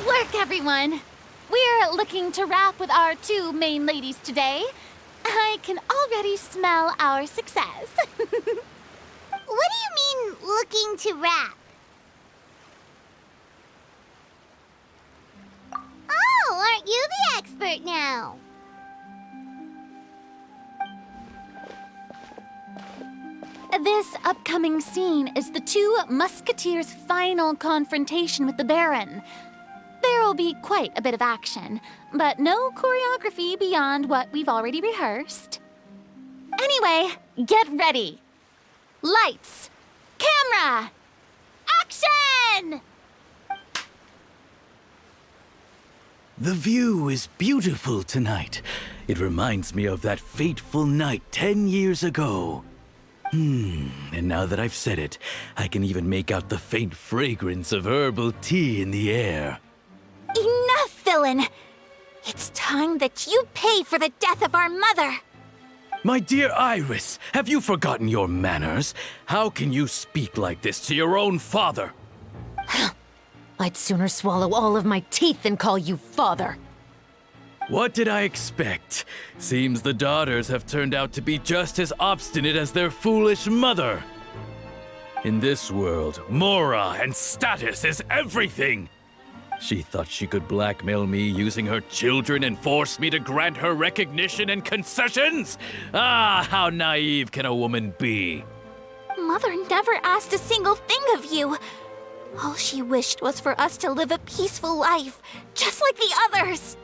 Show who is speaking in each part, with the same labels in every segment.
Speaker 1: work, everyone! We're looking to wrap with our two main ladies today. I can already smell our success.
Speaker 2: What do you mean, looking to wrap? Oh, aren't you the expert now?
Speaker 1: This upcoming scene is the two musketeers' final confrontation with the Baron. There will be quite a bit of action, but no choreography beyond what we've already rehearsed. Anyway, get ready. Lights, camera, action!
Speaker 3: The view is beautiful tonight. It reminds me of that fateful night 10 years ago. And now that I've said it, I can even make out the faint fragrance of herbal tea in the air.
Speaker 2: Enough, villain! It's time that you pay for the death of our mother!
Speaker 3: My dear Iris, have you forgotten your manners? How can you speak like this to your own father?
Speaker 4: I'd sooner swallow all of my teeth than call you father.
Speaker 3: What did I expect? Seems the daughters have turned out to be just as obstinate as their foolish mother. In this world, Mora and status is everything. She thought she could blackmail me using her children and force me to grant her recognition and concessions? Ah, how naive can a woman be?
Speaker 2: Mother never asked a single thing of you. All she wished was for us to live a peaceful life, just like the others.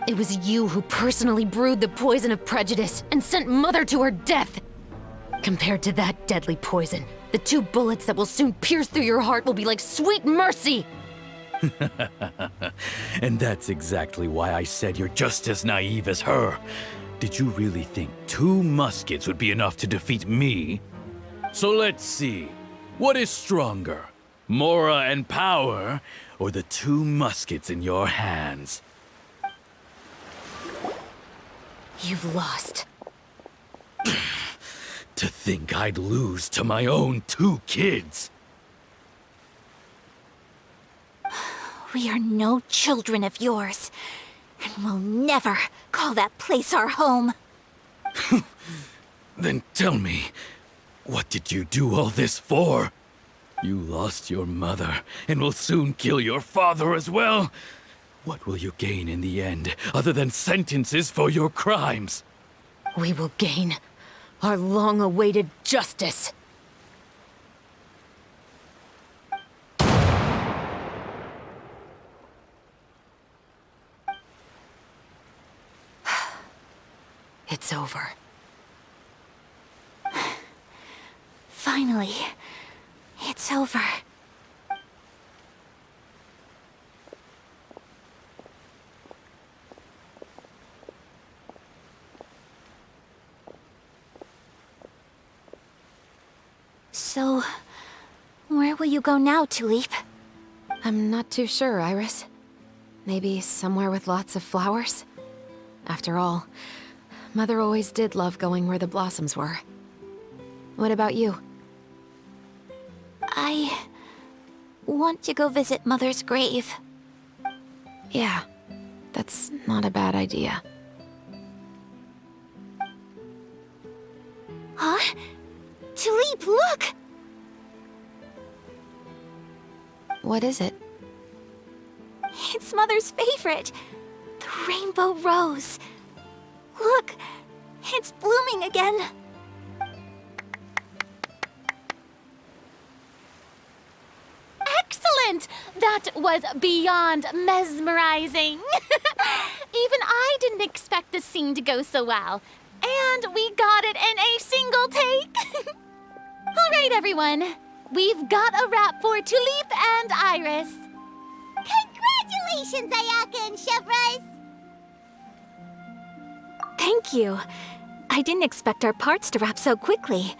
Speaker 4: It was you who personally brewed the poison of prejudice and sent Mother to her death. Compared to that deadly poison, the two bullets that will soon pierce through your heart will be like sweet mercy.
Speaker 3: And that's exactly why I said you're just as naive as her. Did you really think 2 muskets would be enough to defeat me? So let's see. What is stronger? Mora and power, or the 2 muskets in your hands?
Speaker 4: You've lost.
Speaker 3: To think I'd lose to my own 2 kids.
Speaker 2: We are no children of yours, and we'll never call that place our home.
Speaker 3: Then tell me, what did you do all this for? You lost your mother, and will soon kill your father as well. What will you gain in the end, other than sentences for your crimes?
Speaker 4: We will gain our long-awaited justice. It's over.
Speaker 2: Finally, it's over. So, where will you go now, Tulip?
Speaker 4: I'm not too sure, Iris. Maybe somewhere with lots of flowers? After all, Mother always did love going where the blossoms were. What about you?
Speaker 2: I want to go visit Mother's grave.
Speaker 4: Yeah, that's not a bad idea.
Speaker 2: Huh? Tulip, look!
Speaker 4: What is it?
Speaker 2: It's Mother's favorite, the rainbow rose. Look, it's blooming again.
Speaker 1: Excellent! That was beyond mesmerizing. Even I didn't expect the scene to go so well. And we got it in a single take. All right, everyone. We've got a wrap for Tulip and Iris.
Speaker 2: Congratulations, Ayaka and Chevres! Thank you. I didn't expect our parts to wrap so quickly.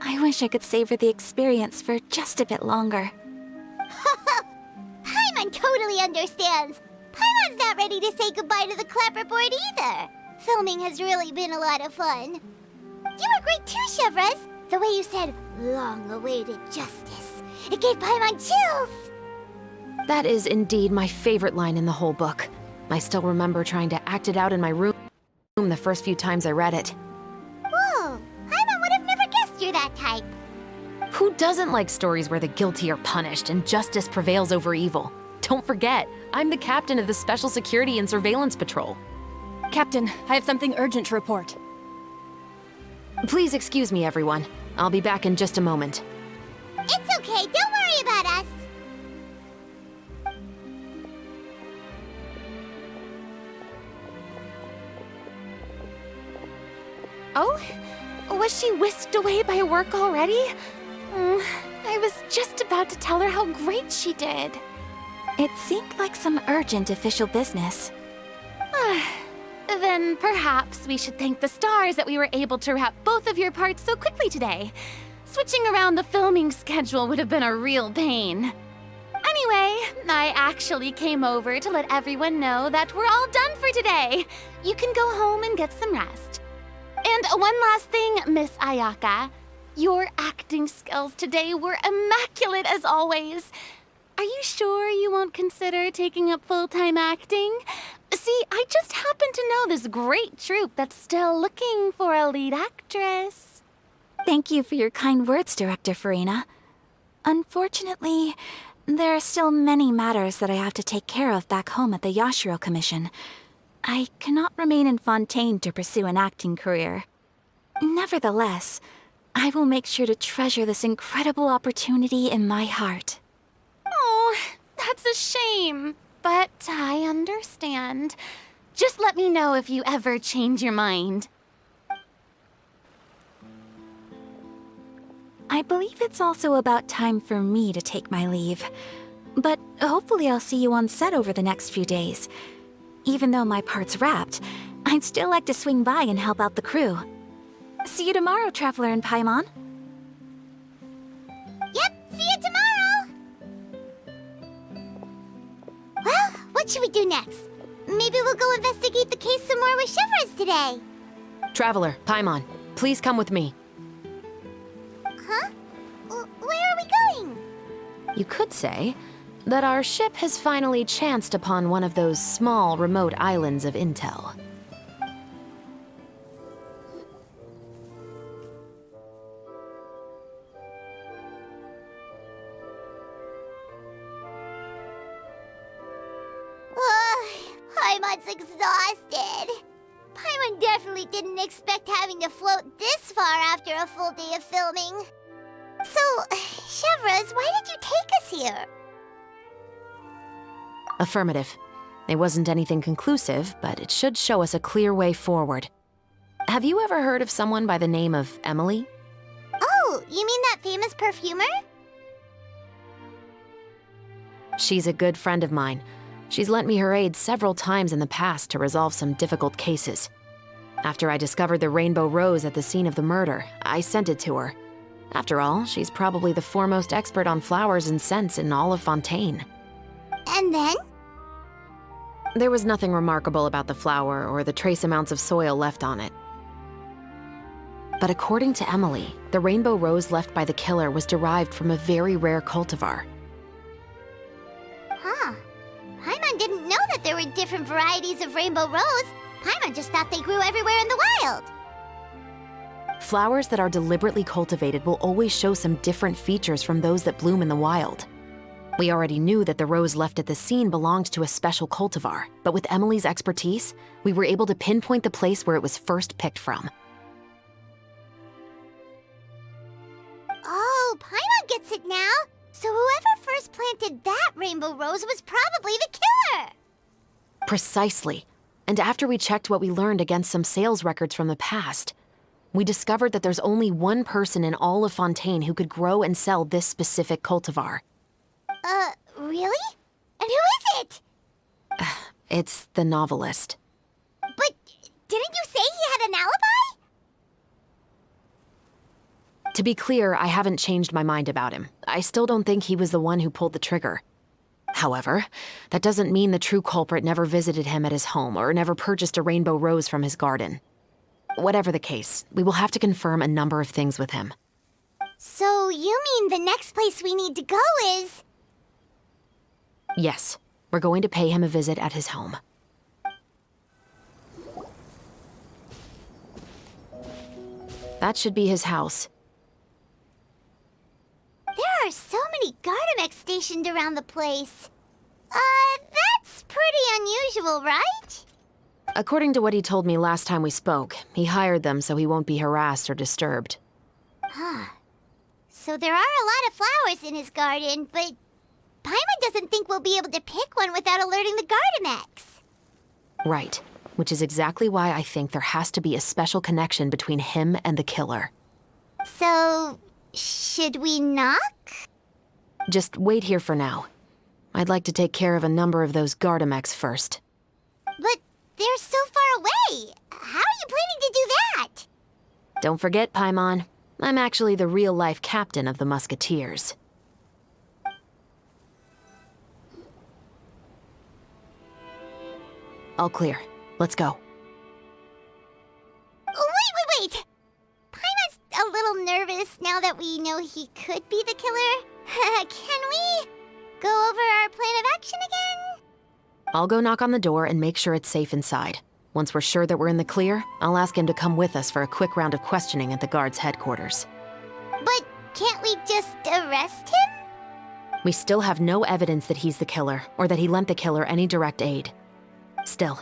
Speaker 2: I wish I could savor the experience for just a bit longer. Paimon totally understands. Paimon's not ready to say goodbye to the clapperboard either. Filming has really been a lot of fun. You were great too, Chevres. The way you said, long-awaited justice. It gave Paimon chills.
Speaker 4: That is indeed my favorite line in the whole book. I still remember trying to act it out in my room the first few times I read it.
Speaker 2: Whoa, Paimon would have never guessed you're that type.
Speaker 4: Who doesn't like stories where the guilty are punished and justice prevails over evil? Don't forget, I'm the captain of the Special Security and Surveillance Patrol.
Speaker 5: Captain, I have something urgent to report.
Speaker 4: Please excuse me, everyone. I'll be back in just a moment.
Speaker 2: It's okay, don't worry about us.
Speaker 1: Oh? Was she whisked away by work already? I was just about to tell her how great she did.
Speaker 5: It seemed like some urgent official business.
Speaker 1: Then perhaps we should thank the stars that we were able to wrap both of your parts so quickly today. Switching around the filming schedule would have been a real pain. Anyway, I actually came over to let everyone know that we're all done for today. You can go home and get some rest. And one last thing, Miss Ayaka. Your acting skills today were immaculate as always. Are you sure you won't consider taking up full-time acting? See, I just happen to know this great troupe that's still looking for a lead actress.
Speaker 5: Thank you for your kind words, Director Farina. Unfortunately, there are still many matters that I have to take care of back home at the Yashiro Commission. I cannot remain in Fontaine to pursue an acting career. Nevertheless, I will make sure to treasure this incredible opportunity in my heart.
Speaker 1: Oh, that's a shame. But I understand. Just let me know if you ever change your mind.
Speaker 5: I believe it's also about time for me to take my leave. But hopefully I'll see you on set over the next few days. Even though my part's wrapped, I'd still like to swing by and help out the crew. See you tomorrow, Traveler and Paimon.
Speaker 2: Yep, see you tomorrow! Well, what should we do next? Maybe we'll go investigate the case some more with Chevres today.
Speaker 4: Traveler, Paimon, please come with me.
Speaker 2: Huh? Where are we going?
Speaker 4: You could say that our ship has finally chanced upon one of those small, remote islands of intel.
Speaker 2: Paimon's exhausted. Paimon definitely didn't expect having to float this far after a full day of filming. So, Chevres, why did you take us here?
Speaker 4: Affirmative. It wasn't anything conclusive, but it should show us a clear way forward. Have you ever heard of someone by the name of Emily?
Speaker 2: Oh, you mean that famous perfumer?
Speaker 4: She's a good friend of mine. She's lent me her aid several times in the past to resolve some difficult cases. After I discovered the rainbow rose at the scene of the murder, I sent it to her. After all, she's probably the foremost expert on flowers and scents in all of Fontaine.
Speaker 2: And then?
Speaker 4: There was nothing remarkable about the flower or the trace amounts of soil left on it. But according to Emily, the rainbow rose left by the killer was derived from a very rare cultivar.
Speaker 2: Huh. Paimon didn't know that there were different varieties of rainbow rose. Paimon just thought they grew everywhere in the wild.
Speaker 4: Flowers that are deliberately cultivated will always show some different features from those that bloom in the wild. We already knew that the rose left at the scene belonged to a special cultivar, but with Emily's expertise, we were able to pinpoint the place where it was first picked from.
Speaker 2: Oh, Paimon gets it now. So whoever first planted that rainbow rose was probably the killer.
Speaker 4: Precisely. And after we checked what we learned against some sales records from the past, we discovered that there's only one person in all of Fontaine who could grow and sell this specific cultivar.
Speaker 2: Really? And who is it?
Speaker 4: It's the novelist.
Speaker 2: But didn't you say he had an alibi?
Speaker 4: To be clear, I haven't changed my mind about him. I still don't think he was the one who pulled the trigger. However, that doesn't mean the true culprit never visited him at his home or never purchased a rainbow rose from his garden. Whatever the case, we will have to confirm a number of things with him.
Speaker 2: So you mean the next place we need to go is...
Speaker 4: Yes, we're going to pay him a visit at his home. That should be his house.
Speaker 2: There are so many Gardamex stationed around the place. That's pretty unusual, right?
Speaker 4: According to what he told me last time we spoke, he hired them so he won't be harassed or disturbed.
Speaker 2: Huh. So there are a lot of flowers in his garden, but Paimon doesn't think we'll be able to pick one without alerting the Gardamex.
Speaker 4: Right, which is exactly why I think there has to be a special connection between him and the killer.
Speaker 2: So, should we knock?
Speaker 4: Just wait here for now. I'd like to take care of a number of those Gardamex first.
Speaker 2: But they're so far away. How are you planning to do that?
Speaker 4: Don't forget, Paimon, I'm actually the real-life captain of the Musketeers. All clear. Let's go.
Speaker 2: Wait! Paimon's a little nervous now that we know he could be the killer. Can we go over our plan of action again?
Speaker 4: I'll go knock on the door and make sure it's safe inside. Once we're sure that we're in the clear, I'll ask him to come with us for a quick round of questioning at the guard's headquarters.
Speaker 2: But can't we just arrest him?
Speaker 4: We still have no evidence that he's the killer, or that he lent the killer any direct aid. Still,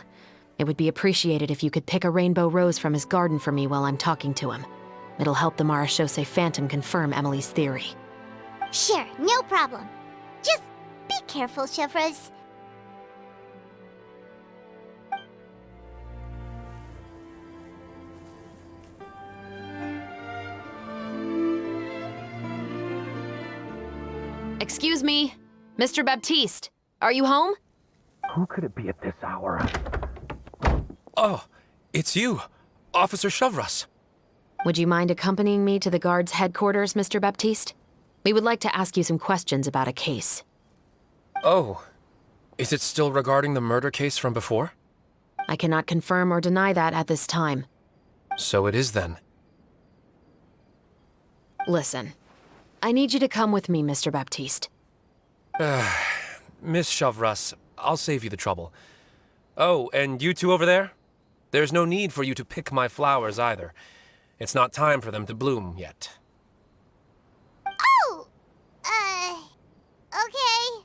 Speaker 4: it would be appreciated if you could pick a rainbow rose from his garden for me while I'm talking to him. It'll help the Marechaussee Phantom confirm Emily's theory.
Speaker 2: Sure, no problem. Just be careful, Chevres.
Speaker 4: Excuse me, Mr. Baptiste, are you home?
Speaker 6: Who could it be at this hour? Oh, it's you, Officer Chevres.
Speaker 4: Would you mind accompanying me to the guard's headquarters, Mr. Baptiste? We would like to ask you some questions about a case.
Speaker 6: Oh, is it still regarding the murder case from before?
Speaker 4: I cannot confirm or deny that at this time.
Speaker 6: So it is then.
Speaker 4: Listen, I need you to come with me, Mr. Baptiste.
Speaker 6: Miss Chevres, I'll save you the trouble. Oh, and you two over there? There's no need for you to pick my flowers either. It's not time for them to bloom yet.
Speaker 2: Oh! Okay.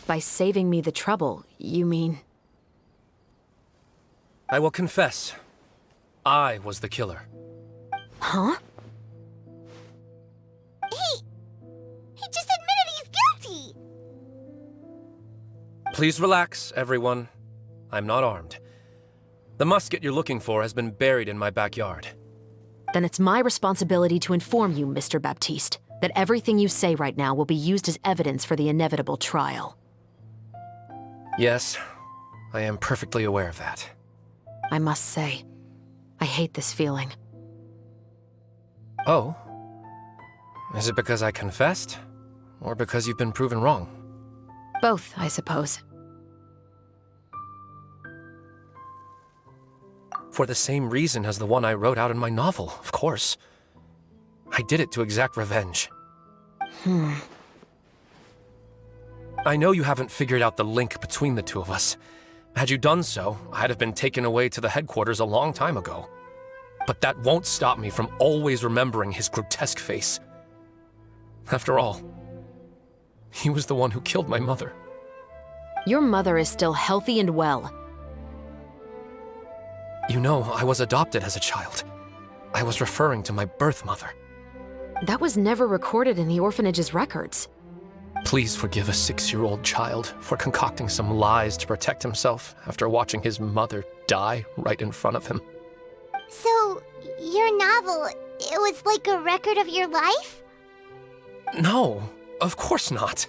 Speaker 4: By saving me the trouble, you mean...
Speaker 6: I will confess, I was the killer.
Speaker 4: Huh?
Speaker 2: He just admitted he's guilty!
Speaker 6: Please relax, everyone. I'm not armed. The musket you're looking for has been buried in my backyard.
Speaker 4: Then it's my responsibility to inform you, Mr. Baptiste, that everything you say right now will be used as evidence for the inevitable trial.
Speaker 6: Yes, I am perfectly aware of that.
Speaker 4: I must say, I hate this feeling.
Speaker 6: Oh? Is it because I confessed? Or because you've been proven wrong?
Speaker 4: Both, I suppose.
Speaker 6: For the same reason as the one I wrote out in my novel, of course. I did it to exact revenge. I know you haven't figured out the link between the two of us. Had you done so, I'd have been taken away to the headquarters a long time ago. But that won't stop me from always remembering his grotesque face. After all, he was the one who killed my mother.
Speaker 4: Your mother is still healthy and well.
Speaker 6: You know, I was adopted as a child. I was referring to my birth mother.
Speaker 4: That was never recorded in the orphanage's records.
Speaker 6: Please forgive a 6-year-old child for concocting some lies to protect himself after watching his mother die right in front of him.
Speaker 2: So, your novel, it was like a record of your life?
Speaker 6: No, of course not.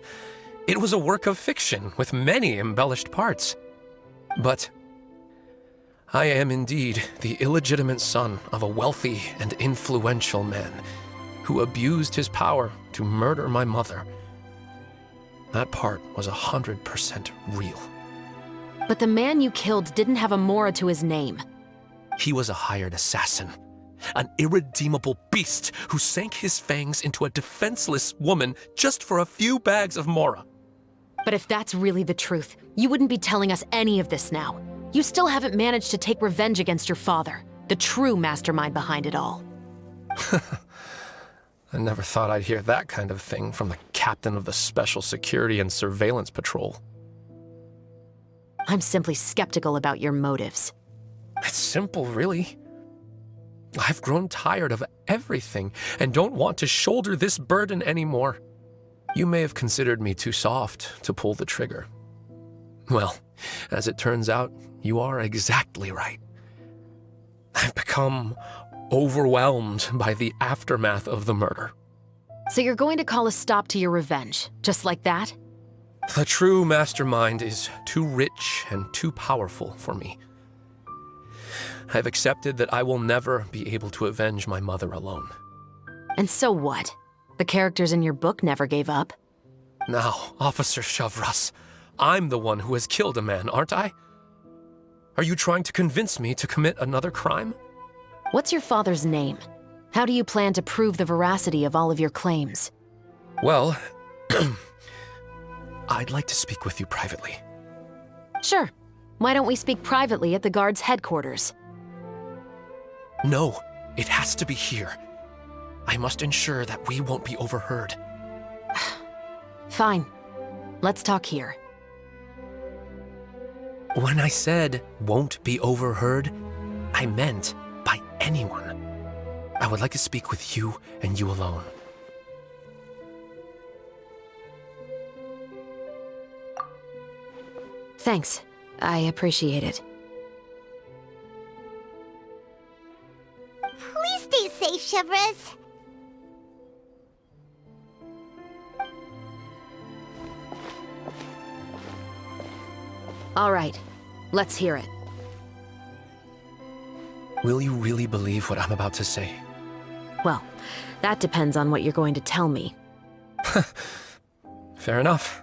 Speaker 6: It was a work of fiction with many embellished parts. But I am indeed the illegitimate son of a wealthy and influential man who abused his power to murder my mother. That part was 100% real.
Speaker 4: But the man you killed didn't have a Mora to his name.
Speaker 6: He was a hired assassin. An irredeemable beast who sank his fangs into a defenseless woman just for a few bags of Mora.
Speaker 4: But if that's really the truth, you wouldn't be telling us any of this now. You still haven't managed to take revenge against your father, the true mastermind behind it all.
Speaker 6: I never thought I'd hear that kind of thing from the captain of the Special Security and Surveillance Patrol.
Speaker 4: I'm simply skeptical about your motives.
Speaker 6: It's simple, really. I've grown tired of everything and don't want to shoulder this burden anymore. You may have considered me too soft to pull the trigger. Well, as it turns out, you are exactly right. I've become overwhelmed by the aftermath of the murder.
Speaker 4: So you're going to call a stop to your revenge, just like that?
Speaker 6: The true mastermind is too rich and too powerful for me. I've accepted that I will never be able to avenge my mother alone.
Speaker 4: And so what? The characters in your book never gave up.
Speaker 6: Now, Officer Shavras, I'm the one who has killed a man, aren't I? Are you trying to convince me to commit another crime?
Speaker 4: What's your father's name? How do you plan to prove the veracity of all of your claims?
Speaker 6: Well, I'd like to speak with you privately.
Speaker 4: Sure. Why don't we speak privately at the guard's headquarters?
Speaker 6: No, it has to be here. I must ensure that we won't be overheard.
Speaker 4: Fine. Let's talk here.
Speaker 6: When I said won't be overheard, I meant by anyone. I would like to speak with you and you alone.
Speaker 4: Thanks. I appreciate it.
Speaker 2: Please stay safe, Chevres.
Speaker 4: All right. Let's hear it.
Speaker 6: Will you really believe what I'm about to say?
Speaker 4: Well, that depends on what you're going to tell me.
Speaker 6: Fair enough.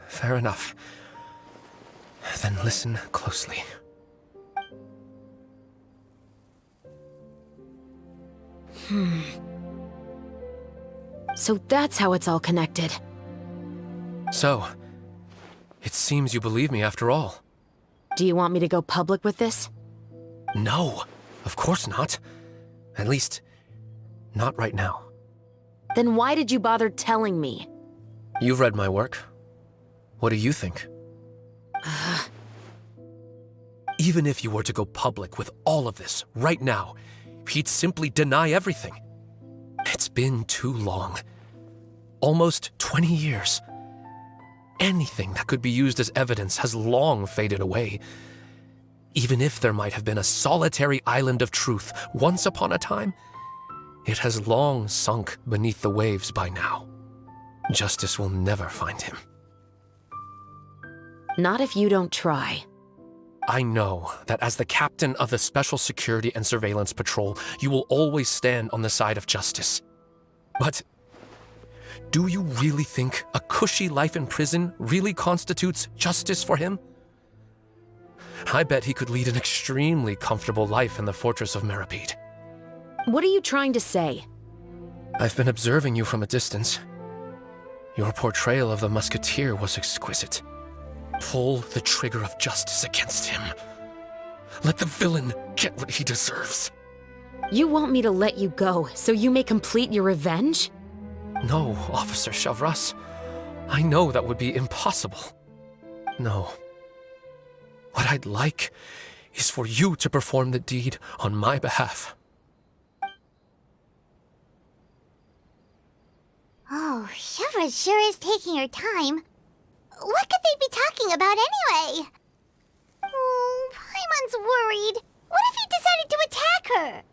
Speaker 6: Fair enough. Then listen closely.
Speaker 4: So that's how it's all connected.
Speaker 6: So, it seems you believe me after all.
Speaker 4: Do you want me to go public with this?
Speaker 6: No, of course not. At least, not right now.
Speaker 4: Then why did you bother telling me?
Speaker 6: You've read my work. What do you think? Even if you were to go public with all of this right now, he'd simply deny everything. It's been too long. Almost 20 years. Anything that could be used as evidence has long faded away. Even if there might have been a solitary island of truth once upon a time, it has long sunk beneath the waves by now. Justice will never find him.
Speaker 4: Not if you don't try.
Speaker 6: I know that as the captain of the Special Security and Surveillance Patrol, you will always stand on the side of justice. But do you really think a cushy life in prison really constitutes justice for him? I bet he could lead an extremely comfortable life in the fortress of Meripede.
Speaker 4: What are you trying to say?
Speaker 6: I've been observing you from a distance. Your portrayal of the musketeer was exquisite. Pull the trigger of justice against him. Let the villain get what he deserves.
Speaker 4: You want me to let you go so you may complete your revenge?
Speaker 6: No, Officer Shavras. I know that would be impossible. No. What I'd like is for you to perform the deed on my behalf.
Speaker 2: Oh, Chevres sure is taking her time. What could they be talking about anyway? Oh, Paimon's worried. What if he decided to attack her?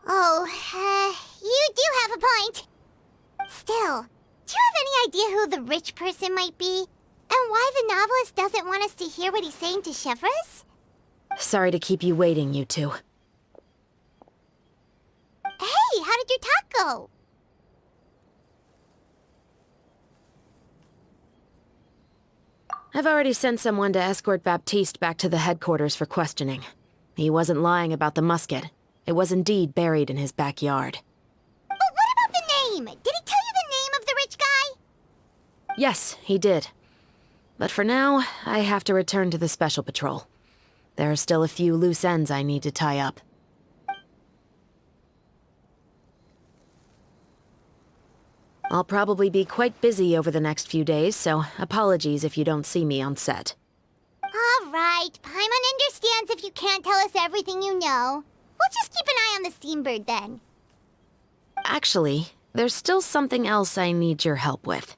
Speaker 2: Oh, you do have a point. Still, do you have any idea who the rich person might be? And why the novelist doesn't want us to hear what he's saying to Chevres?
Speaker 4: Sorry to keep you waiting, you two.
Speaker 2: Hey, how did your talk go?
Speaker 4: I've already sent someone to escort Baptiste back to the headquarters for questioning. He wasn't lying about the musket. It was indeed buried in his backyard.
Speaker 2: But what about the name? Did he tell you the name of the rich guy?
Speaker 4: Yes, he did. But for now, I have to return to the Special Patrol. There are still a few loose ends I need to tie up. I'll probably be quite busy over the next few days, so apologies if you don't see me on set.
Speaker 2: All right, Paimon understands if you can't tell us everything you know. We'll just keep an eye on the Steambird then.
Speaker 4: Actually, there's still something else I need your help with.